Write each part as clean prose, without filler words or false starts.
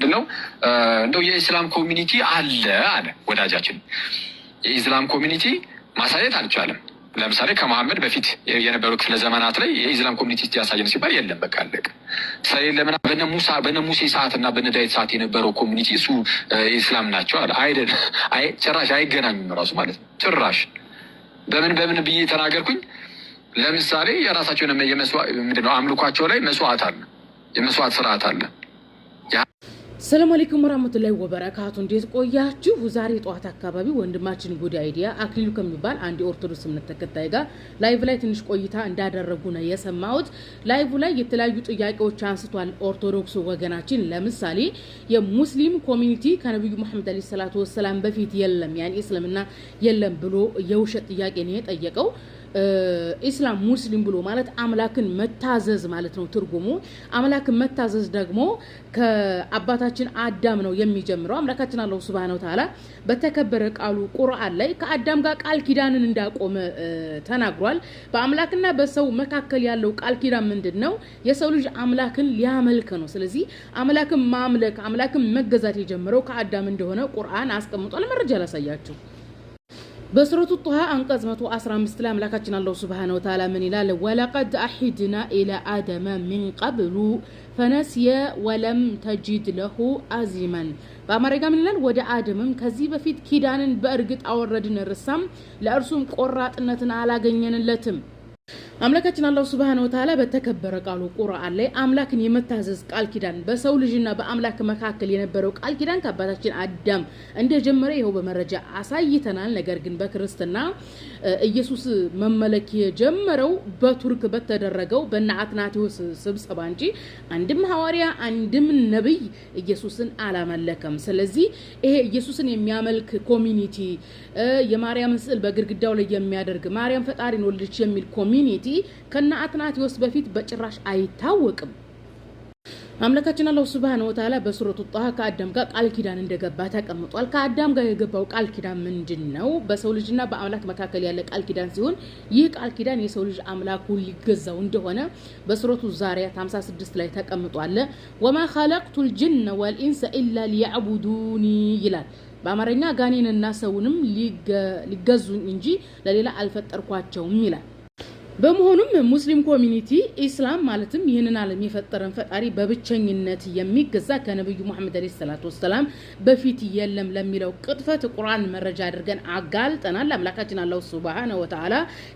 ምንድነው እንደው የኢስላም ኮሚኒቲ አለ ወዳጃችን የኢስላም ኮሚኒቲ ማሳየት አልቻለም። ለምሳሌ ከመሐመድ በፊት የነበሩ ክፍለ ዘመናት ላይ የኢስላም ኮሚኒቲ ያሳየን ሲባል የለም በቃ አለቀ። ሰይል ለምን በነ ሙሴ ሰዓትና በነ ዳዊት ሰዓት የነበረው ኮሚኒቲ እሱ ኢስላም ናቸው አይደል? ጭራሽ አይገናኙም ራሱ ማለት ነው። ጭራሽ በምን ብዬ ተናገርኩኝ? ለምሳሌ የራሳቸው ምንድነው አምልኳቸው ላይ መስዋዕት አለ፣ የመስዋዕት ስርዓት አለ። ሰላም አለይኩም ወራህመቱላሂ ወበረካቱ። እንዴት ቆያችሁ? ዛሬ ጧት አካባቢ ወንድማችን ጉድ አይዲያ አክሊሉ ከሚባል አንድ ኦርቶዶክስ እምነት ተከታይ ጋር ላይቭ ላይ ትንሽ ቆይታ እንዳደረጉ ነው የሰማሁት። ላይቭ ላይ የተለያዩ ጥያቄዎች አንስቷል ኦርቶዶክስ ወገናችን። ለምሳሌ የሙስሊም ኮሚኒቲ ከነብዩ መሐመድ አለይሂ ሰላቱ ወሰላም በፊት የለም ያኒ እስልምና የለም ብሎ የውሸት ጥያቄ ነው የጠየቀው። ኢስላም ሙስሊም ብሎ ማለት አምላክን መታዘዝ ማለት ነው ትርጉሙ። አምላክን መታዘዝ ደግሞ ከአባታችን አዳም ነው የሚጀምረው። አምላካችን አላህ ሱብሃነሁ ወተዓላ በተከበረ ቃሉ ቁርአን ላይ ከአዳም ጋር ቃል ኪዳንን እንዳቆመ ተናግሯል። በአምላክና በሰው መካከል ያለው ቃል ኪዳን ምንድነው? የሰው ልጅ አምላክን ሊያመልክ ነው። ስለዚህ አምላክን ማምለክ አምላክን መገዛት የጀመረው ከአዳም እንደሆነ ቁርአን አስቀምጧል። መረጃ ላሳያችሁ። በሱረቱ ጧሃ አንቀጽ 115 ላይ አምላካችን አላህ ሱብሃነሁ ወተዓላ ምን ይላል? ወለቀድ አሂድና ኢላ አደመ ሚን ቀብሉ ፈነስየ ወለም ተጂድ ለሁ አዚመን። በአማርኛ ምን ይላል? ወደ አደምም ከዚህ በፊት ኪዳንን በእርግጥ አወረድን ርሳም ለእርሱም ቆራጥነትን አላገኘንለትም። አምላካችን አላህ ሱብሃነሁ ወተዓላ በተከበረ ቃሉ ቁርአን ላይ አምላክን የመታዘዝ ቃል ኪዳን በሰው ልጅና በአምላክ መካከል የነበረው ቃል ኪዳን ከአባታችን አዳም እንደጀመረ ይኸው በመረጃ አሳይተናል። ነገር ግን በክርስትና ኢየሱስ መመለክ የጀመረው በቱርክ በተደረገው በእነ አትናቴዎስ ስብሰባ እንጂ አንድም ሐዋርያ አንድም ነብይ ኢየሱስን አላመለከም። ስለዚህ ይሄ ኢየሱስን የሚያመልክ ኮሚኒቲ የማርያም ስዕል በግድግዳው ላይ የሚያደርግ ማርያም ፈጣሪን ወለደች የሚል ኮሚኒቲ ከነ አትናቴዎስ በፊት በጭራሽ አይታወቅም። አምላካችን አላህ ሱብሃነሁ ወተዓላ በሱረቱ ጧሃ ከአዳም ጋር ቃል ኪዳን እንደገባ ተቀምጧል። ከአዳም ጋር የገባው ቃል ኪዳን ምንድነው? በሰው ልጅና በአምላክ መካከል ያለ ቃል ኪዳን ሲሆን ይህ ቃል ኪዳን የሰው ልጅ አምላኩን ሊገዛው እንደሆነ በሱረቱ ዛሪያት 56 ላይ ተቀምጧል። ወማ ኸለቅቱል ጅነ ወልኢንሰ ኢላ ሊያዕቡዱኒ ይላል። በአማርኛ ጋኔንና ሰውንም ሊገዙኝ እንጂ ለሌላ አልፈጠርኳቸውም ይላል። በመሆኑም ሙስሊም ኮሚኒቲ ኢስላም ማለትም ይህንን ዓለም የፈጠረን ፈጣሪ በብቸኝነት የሚገዛ ከነብዩ መሐመድ አለይሂ ሰላቱ ወሰላም በፊት የለም ለሚለው ቅጥፈት ቁርአን መረጃ አድርገን አጋልጠናል። አምላካችን አላህ ሱብሃነሁ ወተዓላ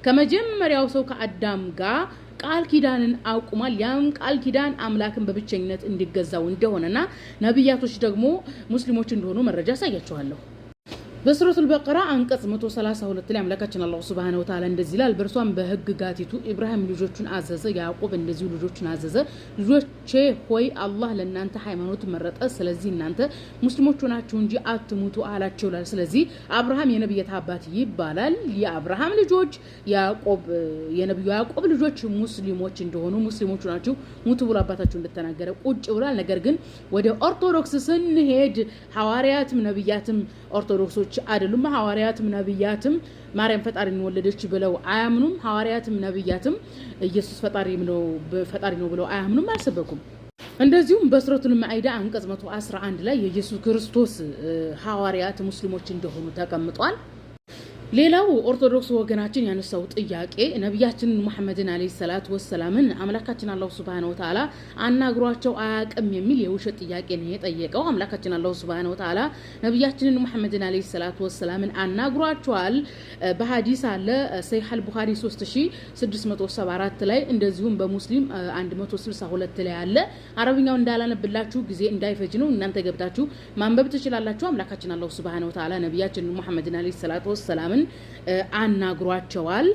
ከመጀመሪያው ሰው ከአዳም ጋር ቃል ኪዳንን አውቁማል። ያም ቃል ኪዳን አምላክን በብቸኝነት እንዲገዛው እንደሆነና ነብያቶች ደግሞ ሙስሊሞች እንደሆኑ መረጃ አሳያችኋለሁ። በሱረቱል በቀራ አንቀጽ 132 ላይ አምላካችን አላህ ሱብሃነሁ ወተዓላ እንደዚህ ይላል። በእርሷም በህግጋቲቱ ኢብራሂም ልጆቹን አዘዘ፣ ያዕቆብ እንደዚሁ ልጆቹን አዘዘ። ልጆቼ ሆይ አላህ ለእናንተ ሃይማኖት መረጠ፣ ስለዚህ እናንተ ሙስሊሞች ሆናችሁ እንጂ አትሙቱ አላቸው ይላል። ስለዚህ አብርሃም የነብያት አባት ይባላል። የአብርሃም ልጆች ያዕቆብ የነብዩ ያዕቆብ ልጆች ሙስሊሞች እንደሆኑ ሙስሊሞች ሆናችሁ ሙቱ ብሎ አባታቸው እንደተናገረ ቁጭ ብሏል። ነገር ግን ወደ ኦርቶዶክስ ስንሄድ ሐዋርያትም ነብያትም ኦርቶዶክሶች አይደሉም። ሐዋርያትም ነብያትም ማርያም ፈጣሪን ወለደች ብለው አያምኑም። ሐዋርያትም ነብያትም ኢየሱስ ፈጣሪ ነው ብለው አያምኑም፣ አልሰበኩም። እንደዚሁም በሱረቱል ማኢዳ አንቀጽ 111 ላይ የኢየሱስ ክርስቶስ ሐዋርያት ሙስሊሞች እንደሆኑ ተቀምጧል። ሌላው ኦርቶዶክስ ወገናችን ያነሳው ጥያቄ ነብያችን መሐመድን አለይሂ ሰላቱ ወሰላምን አምላካችን አላህ ሱብሃነሁ ወተዓላ አናግሯቸው አያቅም የሚል የውሸት ጥያቄ ነው የጠየቀው። አምላካችን አላህ ሱብሃነሁ ወተዓላ ነብያችን መሐመድን አለይሂ ሰላቱ ወሰላምን አናግሯቸዋል። በሐዲስ አለ ሰሂህ አልቡኻሪ 3674 ላይ እንደዚሁም በሙስሊም 162 ላይ አለ። አረብኛው እንዳላነብላችሁ ጊዜ እንዳይፈጅ ነው፣ እናንተ ገብታችሁ ማንበብ ትችላላችሁ። አምላካችን አላህ ሱብሃነሁ ወተዓላ ነብያችን መሐመድን አለይሂ ሰላቱ ወሰላምን አናግሯቸዋል።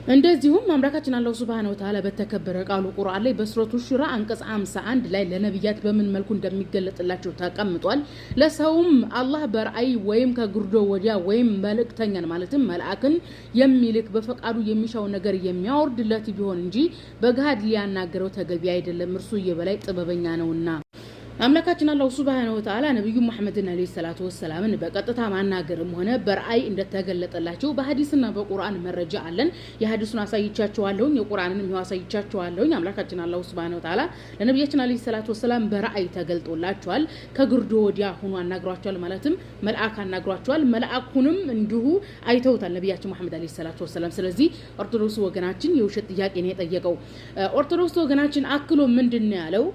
እንደዚሁም አምላካችን አላህ ሱብሃነሁ ወተዓላ በተከበረ ቃሉ ቁርአን ላይ በሱረቱ ሹራ አንቀጽ 51 ላይ ለነብያት በምን መልኩ እንደሚገለጥላቸው ተቀምጧል። ለሰውም አላህ በራእይ ወይም ከግርዶ ወዲያ ወይም መልእክተኛን ማለትም መልአክን የሚልክ በፈቃዱ የሚሻው ነገር የሚያወርድለት ቢሆን እንጂ በገሃድ ሊያናገረው ተገቢ አይደለም፣ እርሱ የበላይ ጥበበኛ ነውና። አምላካችን አላህ ሱብሃነሁ ወተዓላ ነብዩ መሐመድን አለይሂ ሰላቱ ወሰላምን በቀጥታ ማናገርም ሆነ በራእይ እንደተገለጠላቸው በሐዲስና በቁርአን መረጃ አለን። የሐዲሱን አሳይቻችኋለሁ፣ የቁርአንንም አሳይቻችኋለሁ። አምላካችን አላህ ሱብሃነሁ ወተዓላ ለነብያችን አለይሂ ሰላቱ ወሰላም በራእይ ተገልጦላቸዋል። ከግርዶ ወዲያ ሆኖ አናግሯቸዋል፣ ማለትም መልአክ አናግሯቸዋል። መልአኩንም እንዲሁ አይተውታል ነብያችን መሐመድ አለይሂ ሰላቱ ወሰላም። ስለዚህ ኦርቶዶክስ ወገናችን የውሸት ጥያቄ ነው የጠየቀው። ኦርቶዶክስ ወገናችን አክሎ ምንድነው ያለው?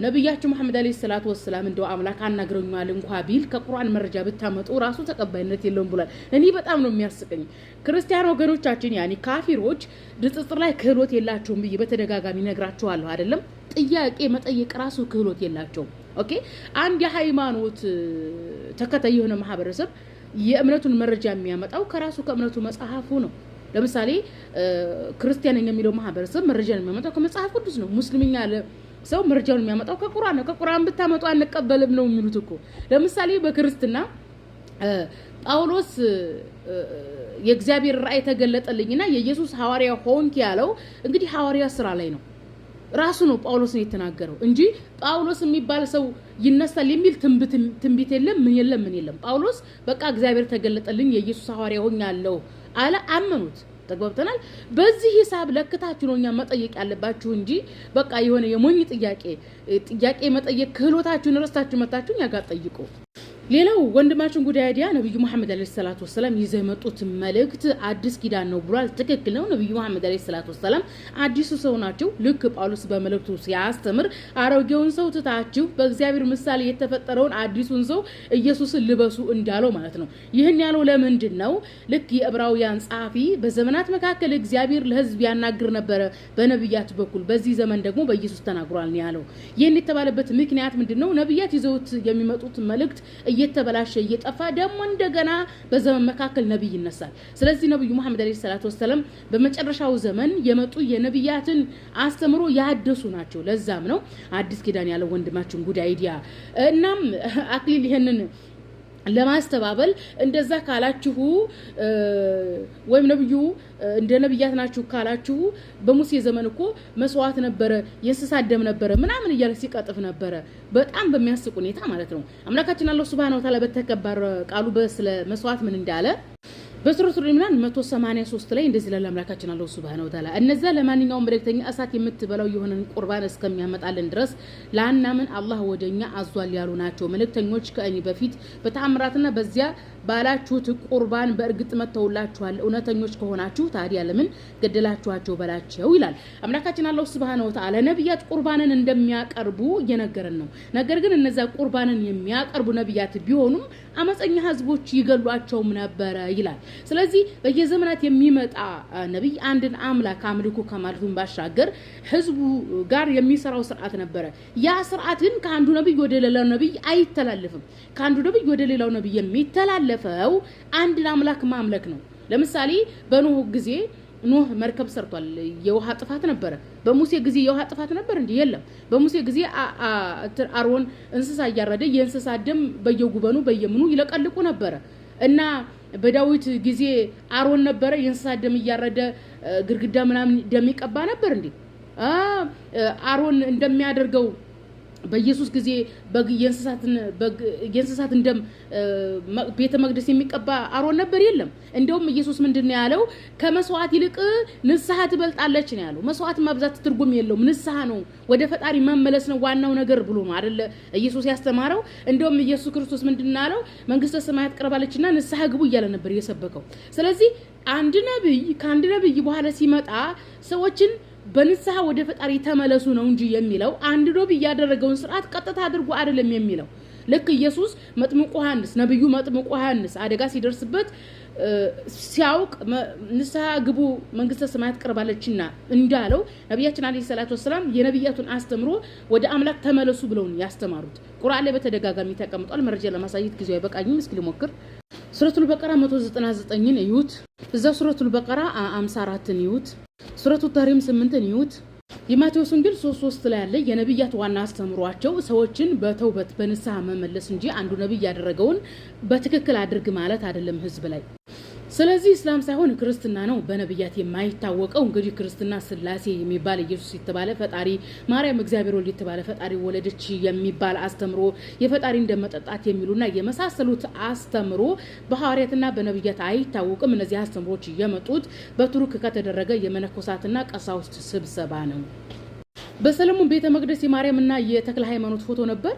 ነብያችን መሐመድ አለይሂ ሰላቱ ወሰላም እንደው አምላክ አናግረኛል እንኳን ቢል ከቁርአን መረጃ ብታመጡ ራሱ ተቀባይነት የለውም ብሏል። እኔ በጣም ነው የሚያስቀኝ። ክርስቲያን ወገኖቻችን ያኒ ካፊሮች ንጽጽር ላይ ክህሎት የላቸውም ብዬ በተደጋጋሚ ነግራቸዋለሁ አይደለም። ጥያቄ መጠየቅ ራሱ ክህሎት የላቸውም። ኦኬ አንድ የሃይማኖት ተከታይ የሆነ ማህበረሰብ የእምነቱን መረጃ የሚያመጣው ከራሱ ከእምነቱ መጽሐፉ ነው። ለምሳሌ ክርስቲያን የሚለው ማህበረሰብ መረጃን የሚያመጣው ከመጽሐፍ ቅዱስ ነው። ሙስሊምኛ ሰው መረጃውን የሚያመጣው ከቁርአን ነው። ከቁርአን ብታመጡ አንቀበልም ነው የሚሉት እኮ። ለምሳሌ በክርስትና ጳውሎስ የእግዚአብሔር ራእይ ተገለጠልኝና የኢየሱስ ሐዋርያ ሆንክ ያለው እንግዲህ ሐዋርያ ስራ ላይ ነው። ራሱ ነው ጳውሎስ ነው የተናገረው እንጂ ጳውሎስ የሚባል ሰው ይነሳል የሚል ትንቢት የለም፣ ምን የለም። ጳውሎስ በቃ እግዚአብሔር ተገለጠልኝ የኢየሱስ ሐዋርያ ሆኛለሁ አለ። አመኑት። ተግባብተናል። በዚህ ሂሳብ ለክታችሁ ነው እኛ መጠየቅ ያለባችሁ እንጂ በቃ የሆነ የሞኝ ጥያቄ መጠየቅ ክህሎታችሁን ረስታችሁ መጣችሁ እኛ ጋር ጠይቁ። ሌላው ወንድማችን ጉዳይ አይዲያ ነብዩ መሐመድ አለይሂ ሰላቱ ወሰለም ይዘው የመጡት መልእክት አዲስ ኪዳን ነው ብሏል። ትክክል ነው። ነብዩ መሐመድ አለይሂ ሰላቱ ወሰለም አዲሱ ሰው ናቸው። ልክ ጳውሎስ በመልእክቱ ሲያስተምር አሮጌውን ሰው ትታችሁ በእግዚአብሔር ምሳሌ የተፈጠረውን አዲሱን ሰው ኢየሱስን ልበሱ እንዳለው ማለት ነው። ይህን ያለው ለምንድን ነው? ልክ የዕብራውያን ጸሐፊ በዘመናት መካከል እግዚአብሔር ለሕዝብ ያናግር ነበረ በነብያት በኩል፣ በዚህ ዘመን ደግሞ በኢየሱስ ተናግሯል ነው ያለው። ይህን የተባለበት ምክንያት ምንድነው? ነብያት ይዘውት የሚመጡት መልእክት እየተበላሸ እየጠፋ ደግሞ እንደገና በዘመን መካከል ነብይ ይነሳል። ስለዚህ ነብዩ መሐመድ አለይሂ ሰላቱ ወሰለም በመጨረሻው ዘመን የመጡ የነብያትን አስተምሮ ያደሱ ናቸው። ለዛም ነው አዲስ ኪዳን ያለው ወንድማችን ጉዳይ አይዲያ። እናም አክሊል ይሄንን ለማስተባበል እንደዛ ካላችሁ ወይም ነብዩ እንደ ነብያት ናችሁ ካላችሁ በሙሴ ዘመን እኮ መስዋዕት ነበረ፣ የእንስሳት ደም ነበረ ምናምን እያለ ሲቀጥፍ ነበረ። በጣም በሚያስቅ ሁኔታ ማለት ነው። አምላካችን አላህ ሱብሃነሁ ወተዓላ በተከበረ ቃሉ በስለ መስዋዕት ምን እንዳለ በሱረቱል ኢምራን 183 ላይ እንደዚህ ይላል አምላካችን አላህ ሱብሃነሁ ወተዓላ እነዛ ለማንኛውም መልእክተኛ እሳት የምትበላው የሆነን ቁርባን እስከሚያመጣልን ድረስ ላናምን አላህ ወደኛ አዟል ያሉ ናቸው። መልእክተኞች ከእኔ በፊት በተአምራትና በዚያ ባላችሁት ቁርባን በእርግጥ መተውላችኋል። እውነተኞች ከሆናችሁ ታዲያ ለምን ገደላችኋቸው በላቸው ይላል አምላካችን አላህ ሱብሃነሁ ወተዓላ። ነብያት ቁርባንን እንደሚያቀርቡ እየነገረን ነው። ነገር ግን እነዛ ቁርባንን የሚያቀርቡ ነብያት ቢሆኑም አመፀኛ ህዝቦች ይገሏቸውም ነበረ ይላል። ስለዚህ በየዘመናት የሚመጣ ነብይ አንድን አምላክ አምልኩ ከማለቱን ባሻገር ህዝቡ ጋር የሚሰራው ስርዓት ነበረ። ያ ስርዓት ግን ከአንዱ ነብይ ወደ ሌላው ነብይ አይተላለፍም። ከአንዱ ነብይ ወደ ሌላው ነብይ የሚተላለፈው አንድን አምላክ ማምለክ ነው። ለምሳሌ በኖህ ጊዜ ኖህ መርከብ ሰርቷል። የውሃ ጥፋት ነበረ። በሙሴ ጊዜ የውሃ ጥፋት ነበር እንዴ? የለም። በሙሴ ጊዜ አሮን እንስሳ እያረደ የእንስሳ ደም በየጉበኑ በየምኑ ይለቀልቁ ነበረ እና በዳዊት ጊዜ አሮን ነበረ የእንስሳ ደም እያረደ ግርግዳ ምናምን ደም ይቀባ ነበር እንዴ? አሮን እንደሚያደርገው በኢየሱስ ጊዜ የእንስሳትን ደም ቤተ መቅደስ የሚቀባ አሮን ነበር? የለም። እንደውም ኢየሱስ ምንድነው ያለው? ከመስዋዕት ይልቅ ንስሐ ትበልጣለች ነው ያለው። መስዋዕት ማብዛት ትርጉም የለውም። ንስሐ ነው፣ ወደ ፈጣሪ መመለስ ነው ዋናው ነገር ብሎ ነው አይደለ ኢየሱስ ያስተማረው። እንደውም ኢየሱስ ክርስቶስ ምንድነው ያለው? መንግስተ ሰማያት ቀርባለችና ንስሐ ግቡ እያለ ነበር የሰበከው። ስለዚህ አንድ ነብይ ከአንድ ነብይ በኋላ ሲመጣ ሰዎችን በንስሐ ወደ ፈጣሪ ተመለሱ ነው እንጂ የሚለው አንድ ነብይ ያደረገውን ስርዓት ቀጥታ አድርጎ አይደለም የሚለው። ልክ ኢየሱስ መጥምቁ ዮሐንስ ነብዩ መጥምቁ ዮሐንስ አደጋ ሲደርስበት ሲያውቅ ንስሐ ግቡ መንግስተ ሰማያት ቀርባለችና እንዳለው ነብያችን አለይሂ ሰላቱ ወሰለም የነብያቱን አስተምሮ ወደ አምላክ ተመለሱ ብለው ያስተማሩት ቁርአን ላይ በተደጋጋሚ ተቀምጧል። መረጃ ለማሳየት ጊዜው አይበቃኝም። እስኪ ልሞክር። ሱረቱል በቀራ 199ን እዩት። እዛ ሱረቱል በቀራ 54ን እዩት። ሱረቱ ተሪም 8ን እዩት። የማቴዎስ ወንጌል 3:3 ላይ ያለ የነብያት ዋና አስተምሯቸው ሰዎችን በተውበት በንስሐ መመለስ እንጂ አንዱ ነብይ ያደረገውን በትክክል አድርግ ማለት አይደለም ህዝብ ላይ። ስለዚህ እስላም ሳይሆን ክርስትና ነው በነብያት የማይታወቀው። እንግዲህ ክርስትና ስላሴ የሚባል ኢየሱስ የተባለ ፈጣሪ፣ ማርያም እግዚአብሔር ወልድ የተባለ ፈጣሪ ወለደች የሚባል አስተምሮ፣ የፈጣሪ እንደመጠጣት የሚሉና የመሳሰሉት አስተምሮ በሐዋርያትና በነብያት አይታወቅም። እነዚህ አስተምሮች የመጡት በቱርክ ከተደረገ የመነኮሳትና ቀሳውስት ስብሰባ ነው። በሰለሞን ቤተ መቅደስ የማርያምና የተክለ ሃይማኖት ፎቶ ነበር።